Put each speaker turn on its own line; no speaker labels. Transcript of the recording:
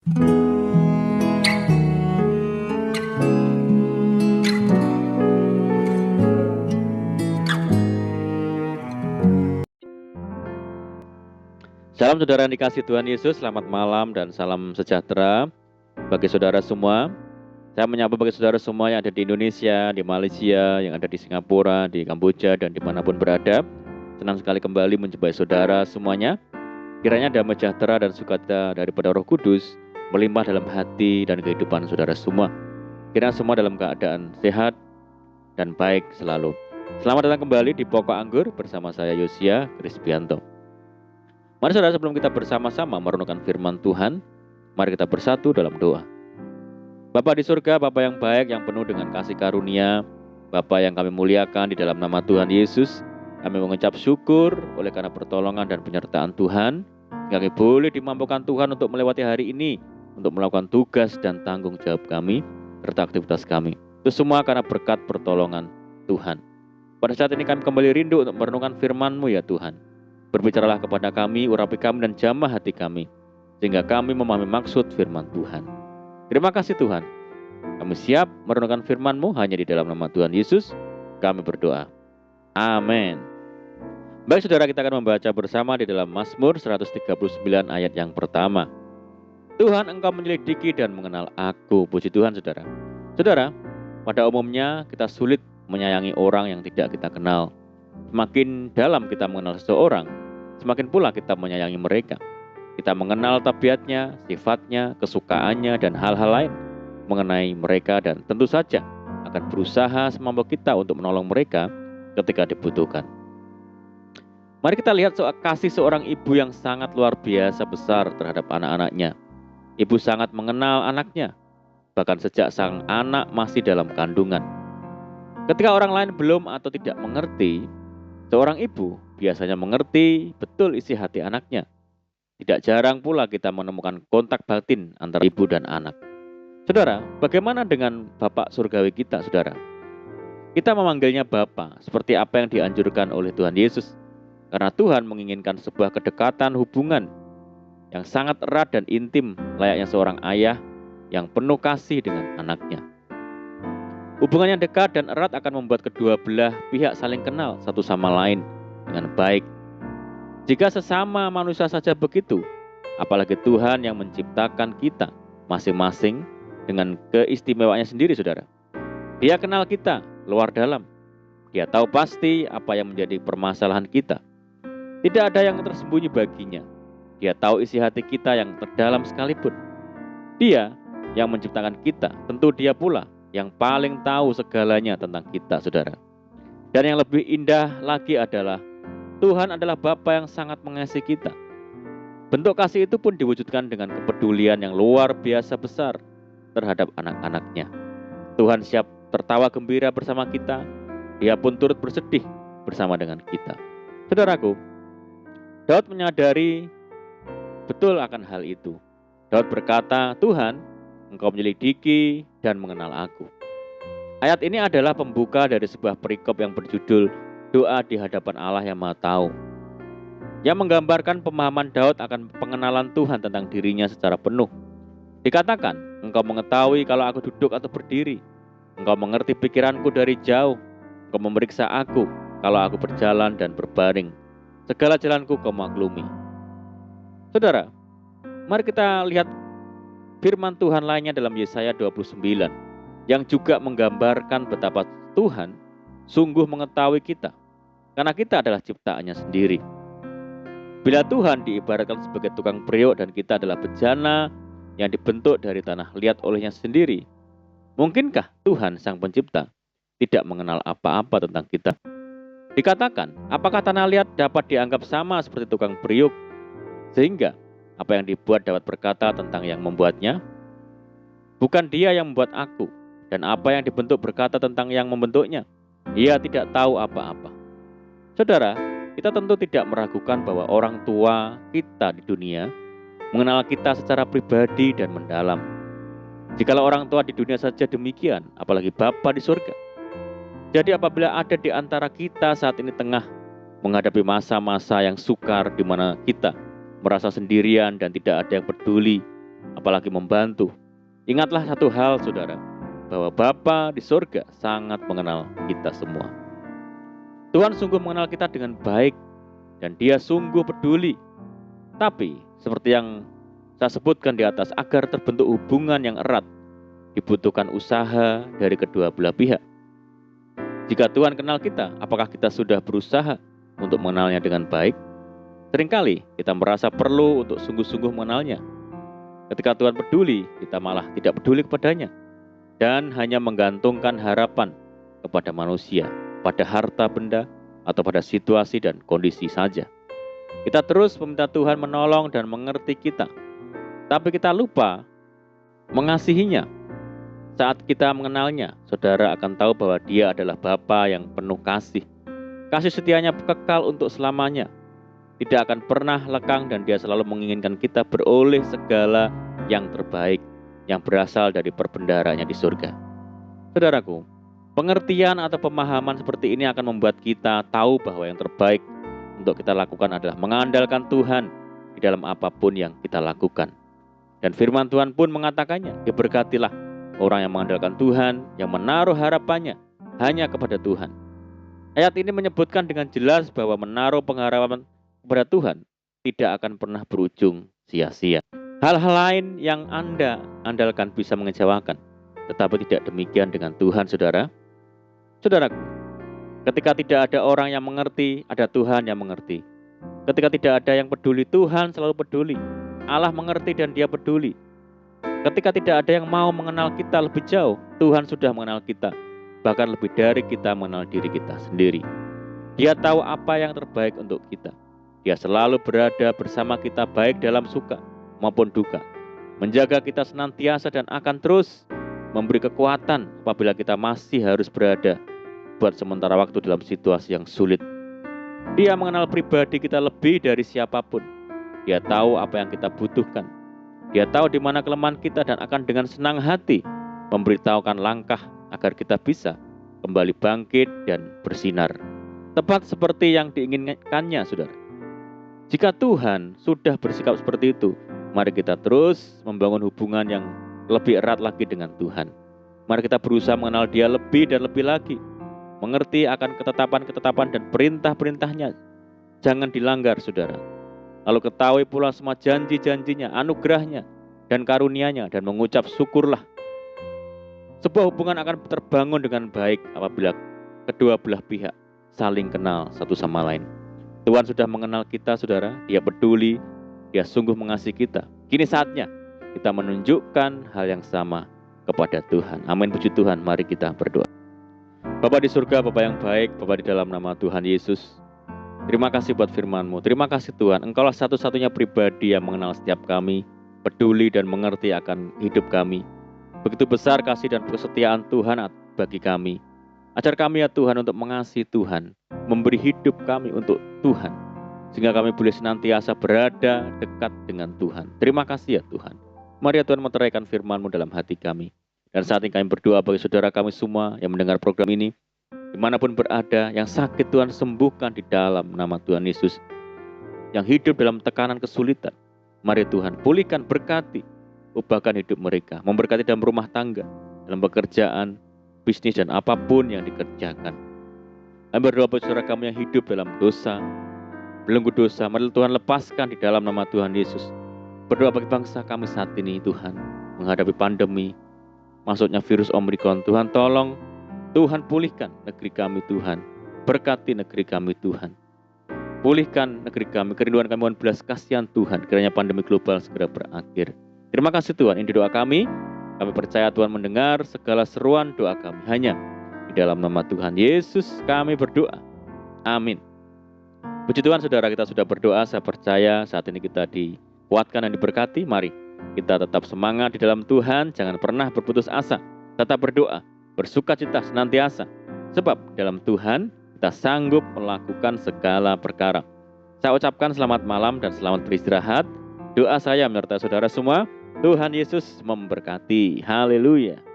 Salam saudara yang dikasihi Tuhan Yesus, selamat malam dan salam sejahtera bagi saudara semua. Saya menyapa bagi saudara semua yang ada di Indonesia, di Malaysia, yang ada di Singapura, di Kamboja, dan dimanapun berada. Senang sekali kembali menjumpai saudara semuanya. Kiranya damai sejahtera dan sukacita daripada Roh Kudus melimpah dalam hati dan kehidupan saudara semua. Kiranya semua dalam keadaan sehat dan baik selalu. Selamat datang kembali di Pokok Anggur bersama saya Yosia Krispianto. Mari saudara, sebelum kita bersama-sama merenungkan firman Tuhan, mari kita bersatu dalam doa. Bapa di surga, Bapa yang baik, yang penuh dengan kasih karunia, Bapa yang kami muliakan di dalam nama Tuhan Yesus, kami mengucap syukur oleh karena pertolongan dan penyertaan Tuhan, sehingga kami boleh dimampukan Tuhan untuk melewati hari ini, untuk melakukan tugas dan tanggung jawab kami, serta aktivitas kami. Itu semua karena berkat pertolongan Tuhan. Pada saat ini kami kembali rindu untuk merenungkan firman-Mu ya Tuhan. Berbicaralah kepada kami, urapi kami dan jamah hati kami, sehingga kami memahami maksud firman Tuhan. Terima kasih Tuhan. Kami siap merenungkan firman-Mu hanya di dalam nama Tuhan Yesus. Kami berdoa. Amin. Baik saudara, kita akan membaca bersama di dalam Mazmur 139 ayat yang pertama. Tuhan, Engkau menyelidiki dan mengenal aku. Puji Tuhan saudara. Saudara, pada umumnya kita sulit menyayangi orang yang tidak kita kenal. Semakin dalam kita mengenal seseorang, semakin pula kita menyayangi mereka. Kita mengenal tabiatnya, sifatnya, kesukaannya, dan hal-hal lain mengenai mereka, dan tentu saja akan berusaha semampu kita untuk menolong mereka ketika dibutuhkan. Mari kita lihat soal kasih seorang ibu yang sangat luar biasa besar terhadap anak-anaknya. Ibu sangat mengenal anaknya, bahkan sejak sang anak masih dalam kandungan. Ketika orang lain belum atau tidak mengerti, seorang ibu biasanya mengerti betul isi hati anaknya. Tidak jarang pula kita menemukan kontak batin antara ibu dan anak. Saudara, bagaimana dengan Bapak surgawi kita, saudara? Kita memanggilnya Bapa, seperti apa yang dianjurkan oleh Tuhan Yesus. Karena Tuhan menginginkan sebuah kedekatan hubungan yang sangat erat dan intim, layaknya seorang ayah yang penuh kasih dengan anaknya. Hubungan yang dekat dan erat akan membuat kedua belah pihak saling kenal satu sama lain dengan baik. Jika sesama manusia saja begitu, apalagi Tuhan yang menciptakan kita masing-masing dengan keistimewaannya sendiri, saudara. Dia kenal kita luar dalam. Dia tahu pasti apa yang menjadi permasalahan kita. Tidak ada yang tersembunyi baginya. Dia tahu isi hati kita yang terdalam sekalipun. Dia yang menciptakan kita, tentu dia pula yang paling tahu segalanya tentang kita, saudara. Dan yang lebih indah lagi adalah Tuhan adalah Bapa yang sangat mengasihi kita. Bentuk kasih itu pun diwujudkan dengan kepedulian yang luar biasa besar terhadap anak-anaknya. Tuhan siap tertawa gembira bersama kita. Dia pun turut bersedih bersama dengan kita. Saudaraku, Daud menyadari betul akan hal itu. Daud berkata, Tuhan, Engkau menyelidiki dan mengenal aku. Ayat ini adalah pembuka dari sebuah perikop yang berjudul Doa di hadapan Allah yang Maha Tahu, yang menggambarkan pemahaman Daud akan pengenalan Tuhan tentang dirinya secara penuh. Dikatakan, Engkau mengetahui kalau aku duduk atau berdiri. Engkau mengerti pikiranku dari jauh. Engkau memeriksa aku kalau aku berjalan dan berbaring. Segala jalanku Kau maklumi. Saudara, mari kita lihat firman Tuhan lainnya dalam Yesaya 29 yang juga menggambarkan betapa Tuhan sungguh mengetahui kita, karena kita adalah ciptaannya sendiri. Bila Tuhan diibaratkan sebagai tukang periuk dan kita adalah bejana yang dibentuk dari tanah liat olehnya sendiri, mungkinkah Tuhan Sang Pencipta tidak mengenal apa-apa tentang kita? Dikatakan, apakah tanah liat dapat dianggap sama seperti tukang periuk, sehingga apa yang dibuat dapat berkata tentang yang membuatnya? Bukan Dia yang membuat aku, dan apa yang dibentuk berkata tentang yang membentuknya? Ia tidak tahu apa-apa. Saudara, kita tentu tidak meragukan bahwa orang tua kita di dunia mengenal kita secara pribadi dan mendalam. Jikalau orang tua di dunia saja demikian, apalagi Bapa di surga. Jadi apabila ada di antara kita saat ini tengah menghadapi masa-masa yang sukar di mana kita merasa sendirian dan tidak ada yang peduli, apalagi membantu. Ingatlah satu hal saudara, bahwa Bapa di surga sangat mengenal kita semua. Tuhan sungguh mengenal kita dengan baik dan Dia sungguh peduli. Tapi seperti yang saya sebutkan di atas, agar terbentuk hubungan yang erat, dibutuhkan usaha dari kedua belah pihak. Jika Tuhan kenal kita, apakah kita sudah berusaha untuk mengenalnya dengan baik? Seringkali kita merasa perlu untuk sungguh-sungguh mengenalnya. Ketika Tuhan peduli, kita malah tidak peduli kepadanya dan hanya menggantungkan harapan kepada manusia, pada harta benda, atau pada situasi dan kondisi saja. Kita terus meminta Tuhan menolong dan mengerti kita, tapi kita lupa mengasihinya. Saat kita mengenalnya, saudara akan tahu bahwa Dia adalah Bapa yang penuh kasih. Kasih setianya kekal untuk selamanya, tidak akan pernah lekang, dan Dia selalu menginginkan kita beroleh segala yang terbaik yang berasal dari perbendaharanya di surga. Saudaraku, pengertian atau pemahaman seperti ini akan membuat kita tahu bahwa yang terbaik untuk kita lakukan adalah mengandalkan Tuhan di dalam apapun yang kita lakukan. Dan firman Tuhan pun mengatakannya, diberkatilah orang yang mengandalkan Tuhan, yang menaruh harapannya hanya kepada Tuhan. Ayat ini menyebutkan dengan jelas bahwa menaruh pengharapan kepada Tuhan tidak akan pernah berujung sia-sia. Hal-hal lain yang Anda andalkan bisa mengecewakan, tetapi tidak demikian dengan Tuhan, saudara. Saudaraku, ketika tidak ada orang yang mengerti, ada Tuhan yang mengerti. Ketika tidak ada yang peduli, Tuhan selalu peduli. Allah mengerti dan Dia peduli. Ketika tidak ada yang mau mengenal kita lebih jauh, Tuhan sudah mengenal kita, bahkan lebih dari kita mengenal diri kita sendiri. Dia tahu apa yang terbaik untuk kita. Dia selalu berada bersama kita baik dalam suka maupun duka, menjaga kita senantiasa dan akan terus memberi kekuatan apabila kita masih harus berada buat sementara waktu dalam situasi yang sulit. Dia mengenal pribadi kita lebih dari siapapun. Dia tahu apa yang kita butuhkan. Dia tahu di mana kelemahan kita dan akan dengan senang hati memberitahukan langkah agar kita bisa kembali bangkit dan bersinar. Tepat seperti yang diinginkannya, saudara. Jika Tuhan sudah bersikap seperti itu, mari kita terus membangun hubungan yang lebih erat lagi dengan Tuhan. Mari kita berusaha mengenal Dia lebih dan lebih lagi, mengerti akan ketetapan-ketetapan dan perintah-perintahnya. Jangan dilanggar, saudara. Lalu ketahui pula semua janji-janjinya, anugerahnya, dan karunia-Nya, dan mengucap syukurlah. Sebuah hubungan akan terbangun dengan baik apabila kedua belah pihak saling kenal satu sama lain. Tuhan sudah mengenal kita, saudara. Dia peduli, Dia sungguh mengasihi kita. Kini saatnya kita menunjukkan hal yang sama kepada Tuhan. Amin, puji Tuhan. Mari kita berdoa. Bapa di surga, Bapa yang baik, Bapa di dalam nama Tuhan Yesus, terima kasih buat firman-Mu. Terima kasih Tuhan, Engkaulah satu-satunya pribadi yang mengenal setiap kami, peduli dan mengerti akan hidup kami. Begitu besar kasih dan kesetiaan Tuhan bagi kami. Ajar kami ya Tuhan untuk mengasihi Tuhan, memberi hidup kami untuk Tuhan, sehingga kami boleh senantiasa berada dekat dengan Tuhan. Terima kasih ya Tuhan. Mari ya Tuhan meteraikan firman-Mu dalam hati kami. Dan saat ini kami berdoa bagi saudara kami semua yang mendengar program ini, dimanapun berada, yang sakit Tuhan sembuhkan di dalam nama Tuhan Yesus. Yang hidup dalam tekanan kesulitan, mari Tuhan pulihkan, berkati, ubahkan hidup mereka, memberkati dalam rumah tangga, dalam pekerjaan, bisnis dan apapun yang dikerjakan. Kami berdoa bagi saudara kami yang hidup dalam dosa, belenggu dosa, mari Tuhan lepaskan di dalam nama Tuhan Yesus. Berdoa bagi bangsa kami saat ini Tuhan, menghadapi pandemi, masuknya virus Omikron. Tuhan tolong, Tuhan pulihkan negeri kami Tuhan, berkati negeri kami Tuhan. Pulihkan negeri kami, kerinduan kami, mohon belas kasihan Tuhan, kiranya pandemi global segera berakhir. Terima kasih Tuhan, ini doa kami. Kami percaya Tuhan mendengar segala seruan doa kami. Hanya di dalam nama Tuhan Yesus kami berdoa. Amin. Puji Tuhan saudara, kita sudah berdoa. Saya percaya saat ini kita dikuatkan dan diberkati. Mari kita tetap semangat di dalam Tuhan. Jangan pernah berputus asa. Tetap berdoa, bersukacita senantiasa. Sebab dalam Tuhan kita sanggup melakukan segala perkara. Saya ucapkan selamat malam dan selamat beristirahat. Doa saya menyertai saudara semua. Tuhan Yesus memberkati. Haleluya.